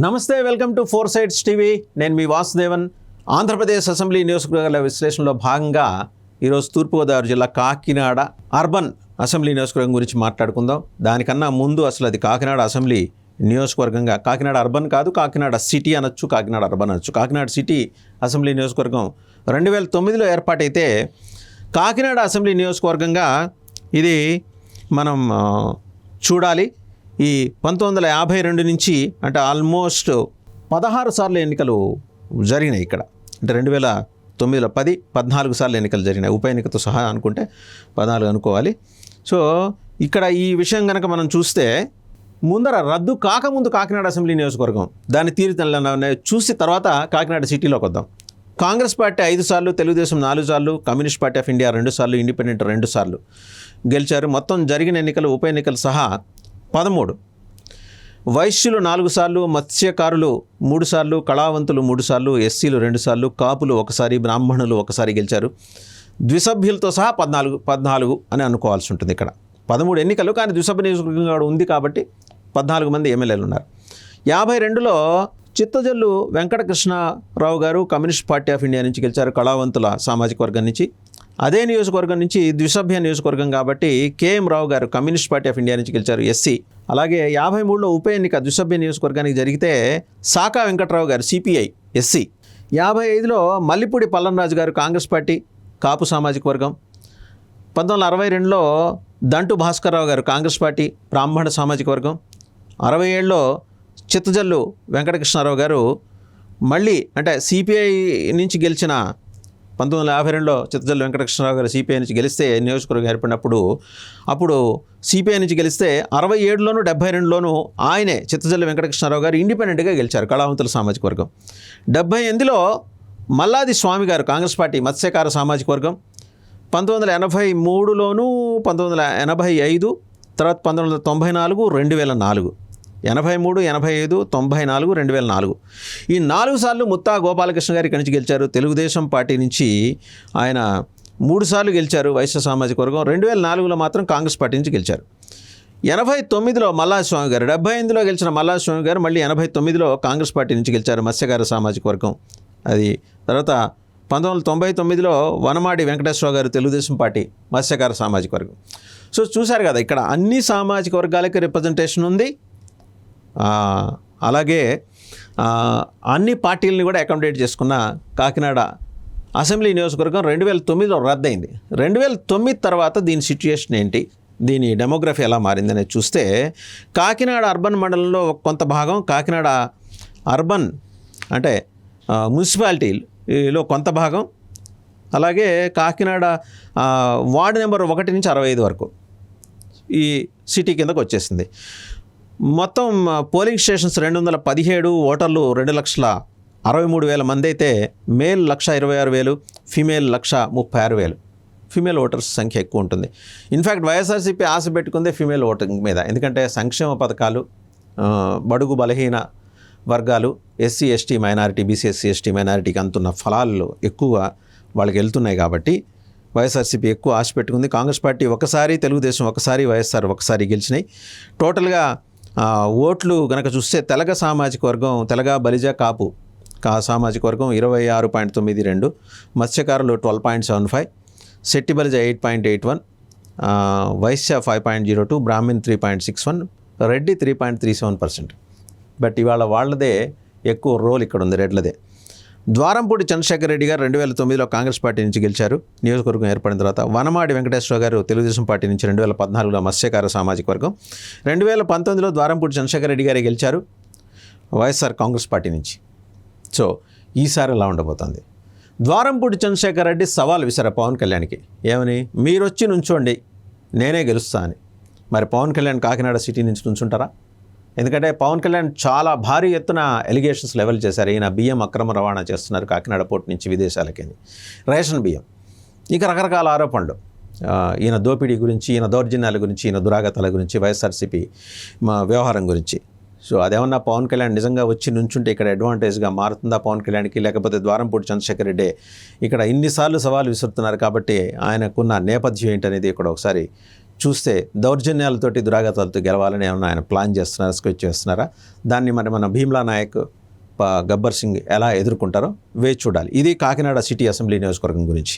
నమస్తే, welcome to four sides TV. నేను మీ Vasudevan. Andhra Pradesh assembly నియోజకవర్గాల విశ్లేషణలో భాగంగా ఈరోజు తూర్పుగోదావరి జిల్లా కాకినాడ అర్బన్ అసెంబ్లీ నియోజకవర్గం గురించి మాట్లాడుకుందాం. దానికన్నా ముందు అసలు అది కాకినాడ అసెంబ్లీ నియోజకవర్గంగా, కాకినాడ అర్బన్ కాదు, కాకినాడ సిటీ అనొచ్చు, కాకినాడ అర్బన్ అనొచ్చు. కాకినాడ సిటీ అసెంబ్లీ నియోజకవర్గం 2009లో ఏర్పాటైతే కాకినాడ అసెంబ్లీ నియోజకవర్గంగా ఇది మనం చూడాలి. ఈ 1952 నుంచి అంటే ఆల్మోస్ట్ 16 సార్లు ఎన్నికలు జరిగినాయి ఇక్కడ. అంటే 2009లో 14 సార్లు ఎన్నికలు జరిగినాయి, ఉప ఎన్నికతో సహా అనుకుంటే 14 అనుకోవాలి. సో ఇక్కడ ఈ విషయం కనుక మనం చూస్తే ముందర రద్దు కాకముందు కాకినాడ అసెంబ్లీ నియోజకవర్గం దాని తీరుతెన్నులను చూసి తర్వాత కాకినాడ సిటీలోకి వద్దాం. కాంగ్రెస్ పార్టీ 5 సార్లు, తెలుగుదేశం 4 సార్లు, కమ్యూనిస్ట్ పార్టీ ఆఫ్ ఇండియా 2 సార్లు, ఇండిపెండెంట్ 2 సార్లు గెలిచారు. మొత్తం జరిగిన ఎన్నికలు ఉప ఎన్నికలు సహా 13. వైశ్యులు 4 సార్లు, మత్స్యకారులు 3 సార్లు, కళావంతులు 3 సార్లు, ఎస్సీలు 2 సార్లు, కాపులు 1 సారి, బ్రాహ్మణులు 1 సారి గెలిచారు. ద్విసభ్యులతో సహా 14 అని అనుకోవాల్సి ఉంటుంది. ఇక్కడ 13 ఎన్నికలు, కానీ ద్విసభ్య నియోజకవర్గంగా ఉంది కాబట్టి 14 మంది ఎమ్మెల్యేలు ఉన్నారు. 52లో చిత్తజల్లు వెంకటకృష్ణారావు గారు కమ్యూనిస్ట్ పార్టీ ఆఫ్ ఇండియా నుంచి గెలిచారు, కళావంతుల సామాజిక వర్గం నుంచి. అదే నియోజకవర్గం నుంచి ద్విసభ్య నియోజకవర్గం కాబట్టి కేఎం రావు గారు కమ్యూనిస్ట్ పార్టీ ఆఫ్ ఇండియా నుంచి గెలిచారు, ఎస్సీ. అలాగే 53లో ఉప ఎన్నిక ద్విసభ్య నియోజకవర్గానికి జరిగితే సాకా వెంకట్రావు గారు సిపిఐ, ఎస్సీ. 55లో మల్లిపూడి పల్లంరాజు గారు కాంగ్రెస్ పార్టీ, కాపు సామాజిక వర్గం. 1962లో దంటు భాస్కర్రావు గారు కాంగ్రెస్ పార్టీ, బ్రాహ్మణ సామాజిక వర్గం. 67లో చిత్తజల్లు వెంకటకృష్ణారావు గారు మళ్ళీ అంటే సిపిఐ నుంచి గెలిచిన 1952లో చిత్తజల్లు వెంకటకృష్ణారావు గారు సిపిఐ నుంచి గెలిస్తే నియోజకవర్గం ఏర్పడినప్పుడు అప్పుడు సిపిఐ నుంచి గెలిస్తే 67లోను 72లోను ఆయనే చిత్తజల్లు వెంకటకృష్ణారావు గారు ఇండిపెండెంట్గా గెలిచారు, కళావంతుల సామాజిక వర్గం. 78లో మల్లాది స్వామి గారు కాంగ్రెస్ పార్టీ, మత్స్యకార సామాజిక వర్గం. 1983లోను 1985, తర్వాత 1994, 2004. 83, 85, 94, 2004 ఈ 4 సార్లు ముత్తా గోపాలకృష్ణ గారు ఇక్కడి నుంచి గెలిచారు. తెలుగుదేశం పార్టీ నుంచి ఆయన 3 సార్లు గెలిచారు, వైశ్య సామాజిక వర్గం. 2004లో మాత్రం కాంగ్రెస్ పార్టీ నుంచి గెలిచారు. 89లో మల్లాది స్వామి గారు, 78లో గెలిచిన మల్లాది స్వామి గారు మళ్ళీ 89లో కాంగ్రెస్ పార్టీ నుంచి గెలిచారు, మత్స్యకార సామాజిక వర్గం. అది తర్వాత 1999లో వనమాడి వెంకటేశ్వరరావు గారు తెలుగుదేశం పార్టీ, మత్స్యకార సామాజిక వర్గం. సో చూశారు కదా, ఇక్కడ అన్ని సామాజిక వర్గాలకి రిప్రజెంటేషన్ ఉంది. అలాగే అన్ని పార్టీలని కూడా అకామిడేట్ చేసుకున్న కాకినాడ అసెంబ్లీ నియోజకవర్గం 2009లో రద్దయింది. 2009 తర్వాత దీని సిచ్యుయేషన్ ఏంటి, దీని డెమోగ్రఫీ ఎలా మారిందనేది చూస్తే కాకినాడ అర్బన్ మండలంలో కొంత భాగం, కాకినాడ అర్బన్ అంటే మున్సిపాలిటీలో కొంత భాగం, అలాగే కాకినాడ వార్డు నెంబర్ 1 నుంచి 65 వరకు ఈ సిటీ కిందకు వచ్చేసింది. మొత్తం పోలింగ్ స్టేషన్స్ 217, ఓటర్లు 2,63,000 మంది అయితే మేల్ 1,26,000, ఫీమేల్ 1,36,000. ఫీమేల్ ఓటర్స్ సంఖ్య ఎక్కువ ఉంటుంది. ఇన్ఫ్యాక్ట్ వైఎస్ఆర్సీపీ ఆశ పెట్టుకుందే ఫీమేల్ ఓటింగ్ మీద, ఎందుకంటే సంక్షేమ పథకాలు, బడుగు బలహీన వర్గాలు, SC ST minority, BC SC ST మైనారిటీకి అందుతున్న ఫలాలు ఎక్కువ వాళ్ళకి వెళ్తున్నాయి కాబట్టి వైఎస్ఆర్సీపీ ఎక్కువ ఆశ పెట్టుకుంది. కాంగ్రెస్ పార్టీ ఒకసారి, తెలుగుదేశం ఒకసారి, వైఎస్ఆర్ ఒకసారి గెలిచినాయి. టోటల్గా ఓట్లు కనుక చూస్తే తెలగ సామాజిక వర్గం, తెలగ బలిజ కాపు సామాజిక వర్గం 26.92, మత్స్యకారులు 12.75, శెట్టి బలిజ 8.81, వైశ్య 5.02, బ్రాహ్మణ్ 3.61, రెడ్డి 3.37%. బట్ ఇవాళ వాళ్ళదే ఎక్కువ రోల్ ఇక్కడ ఉంది, రెడ్లదే. ద్వారంపూడి చంద్రశేఖర్ రెడ్డి గారు 2009లో కాంగ్రెస్ పార్టీ నుంచి గెలిచారు, నియోజకవర్గం ఏర్పడిన తర్వాత. వనమాడి వెంకటేశ్వర గారు తెలుగుదేశం పార్టీ నుంచి 2014లో మత్స్యకార సామాజిక వర్గం. 2019లో ద్వారంపూడి చంద్రశేఖర్ రెడ్డి గారే గెలిచారు, వైఎస్ఆర్ కాంగ్రెస్ పార్టీ నుంచి. సో ఈసారి ఎలా ఉండబోతుంది? ద్వారంపూడి చంద్రశేఖర్ రెడ్డి సవాల్ విసిరా పవన్ కళ్యాణ్కి, ఏమని, మీరు వచ్చి నుంచోండి నేనే గెలుస్తా అని. మరి పవన్ కళ్యాణ్ కాకినాడ సిటీ నుంచి నుంచుంటారా? ఎందుకంటే పవన్ కళ్యాణ్ చాలా భారీ ఎత్తున ఎలిగేషన్స్ లెవెల్ చేశారు. ఈయన బియ్యం అక్రమ రవాణా చేస్తున్నారు కాకినాడ పోర్ట్ నుంచి విదేశాలకి, రేషన్ బియ్యం, ఇంకా రకరకాల ఆరోపణలు. ఈయన దోపిడీ గురించి, ఈయన దౌర్జన్యాల గురించి, ఈయన దురాగతాల గురించి, వైఎస్ఆర్సీపీ వ్యవహారం గురించి. సో అదేమన్నా పవన్ కళ్యాణ్ నిజంగా వచ్చి నుంచుంటే ఇక్కడ అడ్వాంటేజ్గా మారుతుందా పవన్ కళ్యాణ్కి? లేకపోతే ద్వారంపూడి చంద్రశేఖర్ రెడ్డి ఇక్కడ ఇన్నిసార్లు సవాలు విసురుతున్నారు కాబట్టి ఆయనకున్న నేపథ్యం ఏంటనేది ఇక్కడ ఒకసారి చూస్తే దౌర్జన్యాలతోటి దురాగతాలతో గెలవాలని ఏమన్నా ఆయన ప్లాన్ చేస్తున్నారా, స్కెచ్ చేస్తున్నారా? దాన్ని మరి మన భీమ్లా నాయక్, గబ్బర్ సింగ్ ఎలా ఎదుర్కొంటారో వేచి చూడాలి. ఇది కాకినాడ సిటీ అసెంబ్లీ నియోజకవర్గం గురించి.